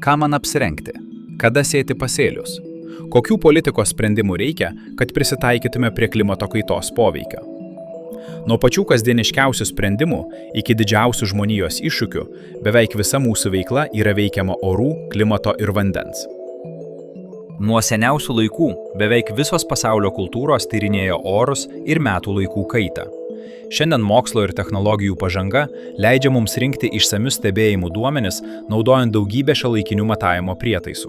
Ką man apsirengti? Kada sėti pasėlius? Kokių politikos sprendimų reikia, kad prisitaikytume prie klimato kaitos poveikio? Nuo pačių kasdieniškiausių sprendimų iki didžiausių žmonijos iššūkių beveik visa mūsų veikla yra veikiama orų, klimato ir vandens. Nuo seniausių laikų beveik visos pasaulio kultūros tyrinėjo orus ir metų laikų kaitą. Šiandien mokslo ir technologijų pažanga leidžia mums rinkti išsamius stebėjimų duomenis, naudojant daugybę šiuolaikinių matavimo prietaisų.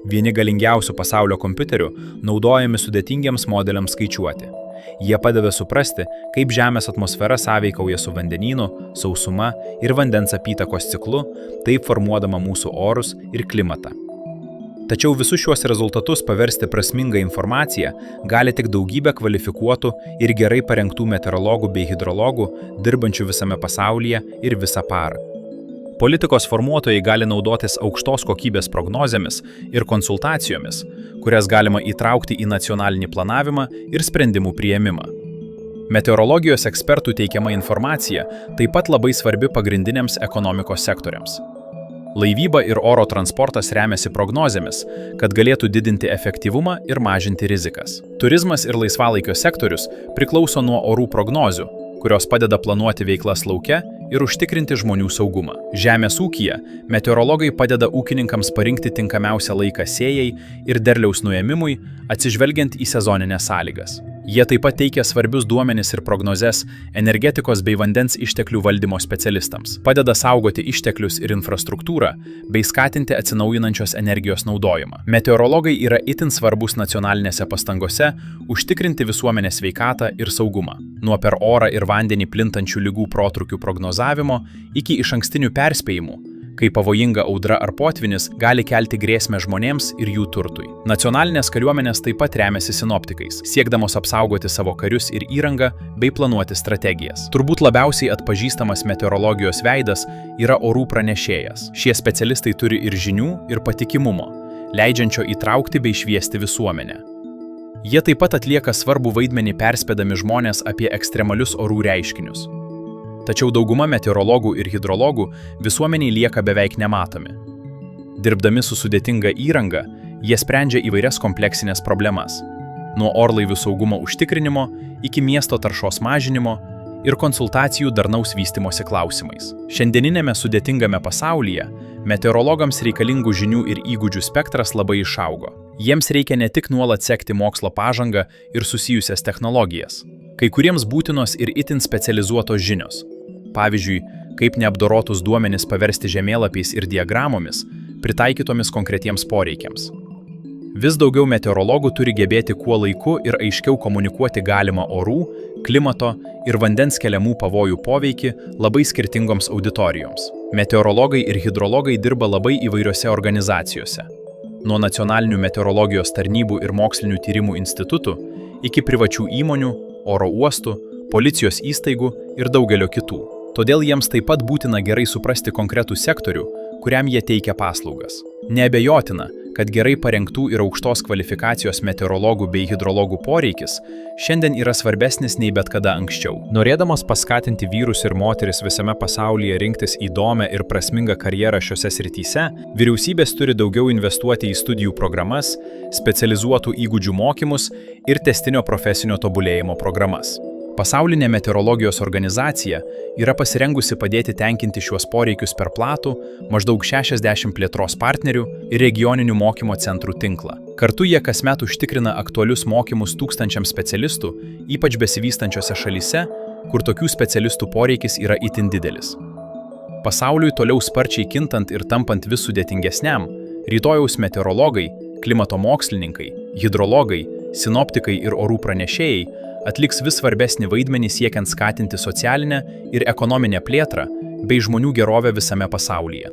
Vieni galingiausių pasaulio kompiuterių naudojami sudėtingiems modeliams skaičiuoti. Jie padeda suprasti, kaip Žemės atmosfera sąveikauja su vandenynu, sausuma ir vandens apytakos ciklu, taip formuodama mūsų orus ir klimatą. Tačiau visus šiuos rezultatus paversti prasmingą informaciją gali tik daugybė kvalifikuotų ir gerai parengtų meteorologų bei hidrologų, dirbančių visame pasaulyje ir visą parą. Politikos formuotojai gali naudotis aukštos kokybės prognozėmis ir konsultacijomis, kurias galima įtraukti į nacionalinį planavimą ir sprendimų priėmimą. Meteorologijos ekspertų teikiama informacija taip pat labai svarbi pagrindiniams ekonomikos sektoriams. Laivyba ir oro transportas remiasi prognozėmis, kad galėtų didinti efektyvumą ir mažinti rizikas. Turizmas ir laisvalaikio sektorius priklauso nuo orų prognozių, kurios padeda planuoti veiklas lauke ir užtikrinti žmonių saugumą. Žemės ūkyje meteorologai padeda ūkininkams parinkti tinkamiausią laiką sėjai ir derliaus nuėmimui, atsižvelgiant į sezoninės sąlygas. Jie taip pat teikia svarbius duomenis ir prognozes energetikos bei vandens išteklių valdymo specialistams, padeda saugoti išteklius ir infrastruktūrą bei skatinti atsinaujinančios energijos naudojimą. Meteorologai yra itin svarbus nacionalinėse pastangose užtikrinti visuomenės sveikatą ir saugumą. Nuo per orą ir vandenį plintančių ligų protrūkių prognozavimo iki išankstinių perspėjimų, kai pavojinga audra ar potvynis gali kelti grėsmę žmonėms ir jų turtui. Nacionalinės kariuomenės taip pat remiasi sinoptikais, siekdamos apsaugoti savo karius ir įrangą bei planuoti strategijas. Turbūt labiausiai atpažįstamas meteorologijos veidas yra orų pranešėjas. Šie specialistai turi ir žinių, ir patikimumo, leidžiančio įtraukti bei šviesti visuomenę. Jie taip pat atlieka svarbų vaidmenį perspėdami žmonės apie ekstremalius orų reiškinius. Tačiau dauguma meteorologų ir hidrologų visuomeniai lieka beveik nematomi. Dirbdami su sudėtinga įranga, jie sprendžia įvairias kompleksinės problemas, nuo orlaivių saugumo užtikrinimo iki miesto taršos mažinimo ir konsultacijų darnaus vystymosi klausimais. Šiandieninėme sudėtingame pasaulyje meteorologams reikalingų žinių ir įgūdžių spektras labai išaugo. Jiems reikia ne tik nuolat sekti mokslo pažangą ir susijusias technologijas. Kai kuriems būtinos ir itin specializuotos žinios. Pavyzdžiui, kaip neapdorotus duomenis paversti žemėlapiais ir diagramomis, pritaikytomis konkretiems poreikiams. Vis daugiau meteorologų turi gebėti kuo laiku ir aiškiau komunikuoti galimą orų, klimato ir vandens keliamų pavojų poveikį labai skirtingoms auditorijoms. Meteorologai ir hidrologai dirba labai įvairiose organizacijose. Nuo nacionalinių meteorologijos tarnybų ir mokslinių tyrimų institutų iki privačių įmonių, oro uostų, policijos įstaigų ir daugelio kitų. Todėl jiems taip pat būtina gerai suprasti konkretų sektorių, kuriam jie teikia paslaugas. Neabejotina, kad gerai parengtų ir aukštos kvalifikacijos meteorologų bei hidrologų poreikis šiandien yra svarbesnis nei bet kada anksčiau. Norėdamos paskatinti vyrus ir moteris visame pasaulyje rinktis įdomią ir prasmingą karjerą šiose srityse, vyriausybės turi daugiau investuoti į studijų programas, specializuotų įgūdžių mokymus ir tęstinio profesinio tobulėjimo programas. Pasaulinė meteorologijos organizacija yra pasirengusi padėti tenkinti šiuos poreikius per platų, maždaug 60 plėtros partnerių ir regioninių mokymo centrų tinklą. Kartu jie kasmet užtikrina aktualius mokymus tūkstančiams specialistų, ypač besivystančiose šalyse, kur tokių specialistų poreikis yra itin didelis. Pasauliui toliau sparčiai kintant ir tampant vis sudėtingesniam, rytojaus meteorologai, klimato mokslininkai, hidrologai, sinoptikai ir orų pranešėjai atliks vis svarbesnį vaidmenį siekiant skatinti socialinę ir ekonominę plėtrą bei žmonių gerovę visame pasaulyje.